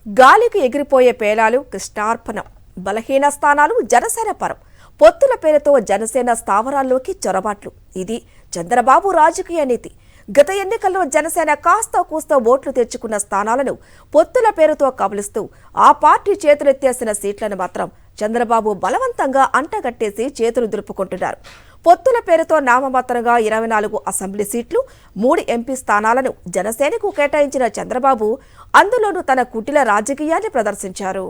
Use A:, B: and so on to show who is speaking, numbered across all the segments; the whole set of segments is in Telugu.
A: గాలికి ఎగిరిపోయే పేలాలు కృష్ణార్పణం. బలహీన స్థానాలు జనసేన పరం. పొత్తుల పేరుతో జనసేన స్థావరాల్లోకి చొరబాట్లు. ఇది చంద్రబాబు రాజకీయ నీతి. గత ఎన్నికల్లో జనసేన కాస్త కూస్త ఓట్లు తెచ్చుకున్న స్థానాలను పొత్తుల పేరుతో కబలిస్తూ ఆ పార్టీ చేతులెత్తేసిన సీట్లను మాత్రం చంద్రబాబు బలవంతంగా అంటగట్టేసి చేతులు దులుపుకుంటున్నారు. పొత్తుల పేరుతో నామమాత్రంగా 24 అసెంబ్లీ సీట్లు, 3 ఎంపీ స్థానాలను జనసేనకు కేటాయించిన చంద్రబాబు అందులోనూ తన కుటిల రాజకీయాన్ని ప్రదర్శించారు.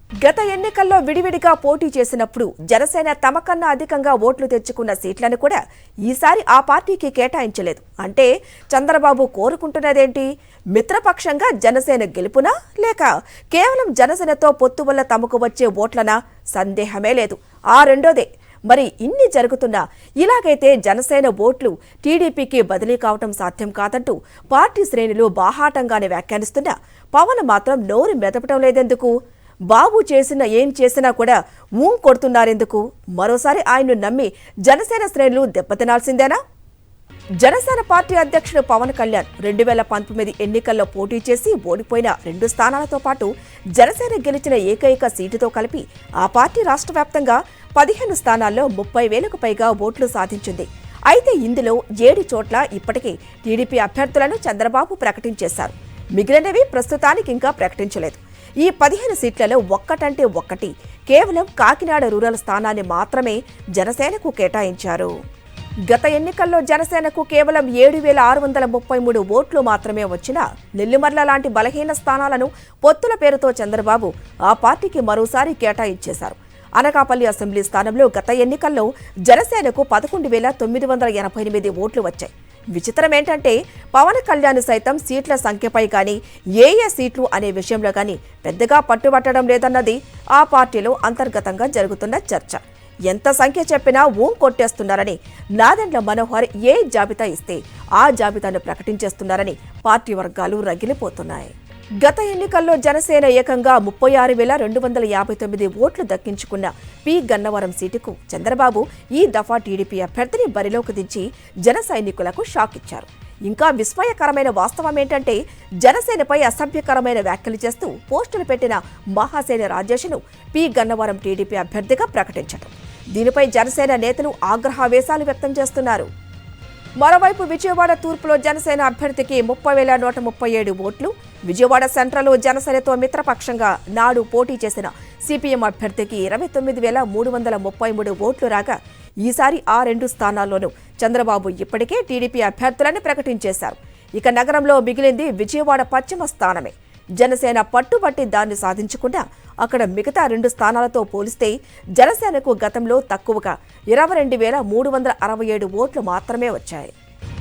A: గత ఎన్నికల్లో విడివిడిగా పోటీ చేసినప్పుడు జనసేన తమకన్నా అధికంగా ఓట్లు తెచ్చుకున్న సీట్లను కూడా ఈసారి ఆ పార్టీకి కేటాయించలేదు. అంటే చంద్రబాబు కోరుకుంటున్నదేంటి? మిత్రపక్షంగా జనసేన గెలుపునా, లేక కేవలం జనసేనతో పొత్తు వల్ల తమకు వచ్చే ఓట్లనా? సందేహమే లేదు, ఆ రెండోదే. మరి ఇన్ని జరుగుతున్నా ఇలాగైతే జనసేన ఓట్లు టీడీపీకి బదిలీ కావటం సాధ్యం కాదంటూ పార్టీ శ్రేణులు బాహాటంగానే వ్యాఖ్యానిస్తున్నా పవన్ మాత్రం నోరు మెదపటం లేదెందుకు? బాబు ఏం చేసినా కూడా కొడుతున్నారెందుకు? మరోసారి ఆయన్ను నమ్మి జనసేన శ్రేణులు దెబ్బతినాల్సిందేనా? జనసేన పార్టీ అధ్యక్షుడు పవన్ కళ్యాణ్ 2019 ఎన్నికల్లో పోటీ చేసి ఓడిపోయిన 2 స్థానాలతో పాటు జనసేన గెలిచిన ఏకైక సీటుతో కలిపి ఆ పార్టీ రాష్ట్ర వ్యాప్తంగా 15 స్థానాల్లో 30,000కు పైగా ఓట్లు సాధించింది. అయితే ఇందులో 7 చోట్ల ఇప్పటికే టీడీపీ అభ్యర్థులను చంద్రబాబు ప్రకటించేశారు. మిగిలినవి ప్రస్తుతానికి ఇంకా ప్రకటించలేదు. ఈ 15 సీట్లలో ఒక్కటంటే ఒక్కటి కేవలం కాకినాడ రూరల్ స్థానాన్ని మాత్రమే జనసేనకు కేటాయించారు. గత ఎన్నికల్లో జనసేనకు కేవలం 7,633 ఓట్లు మాత్రమే వచ్చినా నెల్లిమర్ల లాంటి బలహీన స్థానాలను పొత్తుల పేరుతో చంద్రబాబు ఆ పార్టీకి మరోసారి కేటాయించేశారు. అనకాపల్లి అసెంబ్లీ స్థానంలో గత ఎన్నికల్లో జనసేనకు 11,988 ఓట్లు వచ్చాయి. విచిత్రమేంటంటే పవన్ కళ్యాణ్ సైతం సీట్ల సంఖ్యపై కానీ ఏ సీట్లు అనే విషయంలో కానీ పెద్దగా పట్టుబట్టడం లేదన్నది ఆ పార్టీలో అంతర్గతంగా జరుగుతున్న చర్చ. ఎంత సంఖ్య చెప్పినా కొట్టేస్తున్నారని నాదెండ్ల మనోహర్ ఏ జాబితా ఇస్తే ఆ జాబితాను ప్రకటించేస్తున్నారని పార్టీ వర్గాలు రగిలిపోతున్నాయి. గత ఎన్నికల్లో జనసేన ఏకంగా 36,259 ఓట్లు దక్కించుకున్న పి గన్నవరం సీటుకు చంద్రబాబు ఈ దఫా టీడీపీ అభ్యర్థిని బరిలోకి దించి జన సైనికులకు షాక్ ఇచ్చారు. ఇంకా విస్మయకరమైన వాస్తవమేంటంటే జనసేనపై అసభ్యకరమైన వ్యాఖ్యలు చేస్తూ పోస్టులు పెట్టిన మహాసేన రాజేష్ను పి గన్నవరం టీడీపీ అభ్యర్థిగా ప్రకటించడం. దీనిపై జనసేన నేతలు ఆగ్రహావేశాలు వ్యక్తం చేస్తున్నారు. మరోవైపు విజయవాడ తూర్పులో జనసేన అభ్యర్థికి 30,137 ఓట్లు, విజయవాడ సెంట్రల్లో జనసేనతో మిత్రపక్షంగా నాడు పోటీ చేసిన సిపిఎం అభ్యర్థికి 29,333 ఓట్లు రాగా ఈసారి ఆ 2 స్థానాల్లోనూ చంద్రబాబు ఇప్పటికే టీడీపీ అభ్యర్థులను ప్రకటించేశారు. ఇక నగరంలో మిగిలింది విజయవాడ పశ్చిమ స్థానమే. జనసేన పట్టుబట్టి దాన్ని సాధించకుండా అక్కడ మిగతా 2 స్థానాలతో పోలిస్తే జనసేనకు గతంలో తక్కువగా 22,367 ఓట్లు మాత్రమే వచ్చాయి.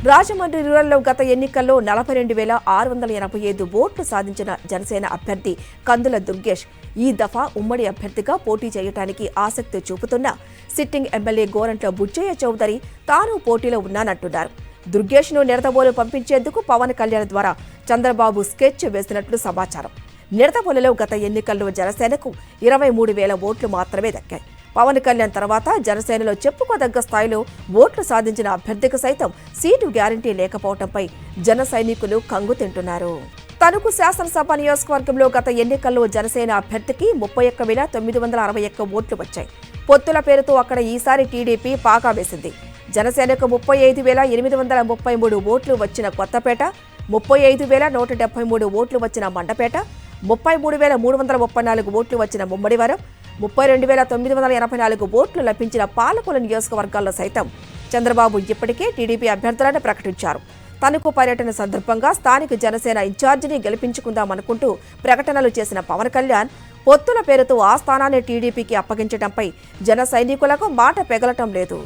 A: రాజమండ్రి రూరల్లో గత ఎన్నికల్లో 42,685 ఓట్లు సాధించిన జనసేన అభ్యర్థి కందుల దుర్గేష్ ఈ దఫా ఉమ్మడి అభ్యర్థిగా పోటీ చేయడానికి ఆసక్తి చూపుతున్న సిట్టింగ్ ఎమ్మెల్యే గోరంట్ల బుచ్చయ్య చౌదరి తాను పోటీలో ఉన్నానంటున్నారు. దుర్గేష్ను నిడదవోలు పంపించేందుకు పవన్ కళ్యాణ్ ద్వారా చంద్రబాబు స్కెచ్ వేసినట్లు సమాచారం. నిడదవోలులో గత ఎన్నికల్లో జనసేనకు 23,000 ఓట్లు మాత్రమే దక్కాయి. పవన్ కళ్యాణ్ తర్వాత జనసేనలో చెప్పుకోదగ్గ స్థాయిలో ఓట్లు సాధించిన అభ్యర్థికి సైతం సీటు గ్యారంటీ లేకపోవడంపై జన సైనికులు కంగు తింటున్నారు. తణుకు శాసనసభ నియోజకవర్గంలో గత ఎన్నికల్లో జనసేన అభ్యర్థికి 31,961 ఓట్లు వచ్చాయి. పొత్తుల పేరుతో అక్కడ ఈసారి టీడీపీ పాగా వేసింది. జనసేనకు 35,833 ఓట్లు వచ్చిన కొత్తపేట, 35,173 ఓట్లు వచ్చిన మండపేట, 33,334 ఓట్లు వచ్చిన ముమ్మడివరం, 32,984 ఓట్లు లభించిన పాలకొల్లు నియోజకవర్గాల్లో సైతం చంద్రబాబు ఇప్పటికే టీడీపీ అభ్యర్థులను ప్రకటించారు. తణుకు పర్యటన సందర్భంగా స్థానిక జనసేన ఇన్ఛార్జిని గెలిపించుకుందామనుకుంటూ ప్రకటనలు చేసిన పవన్ కళ్యాణ్ పొత్తుల పేరుతో ఆ స్థానాన్ని టీడీపీకి అప్పగించడంపై జన సైనికులకు మాట పెగలటం లేదు.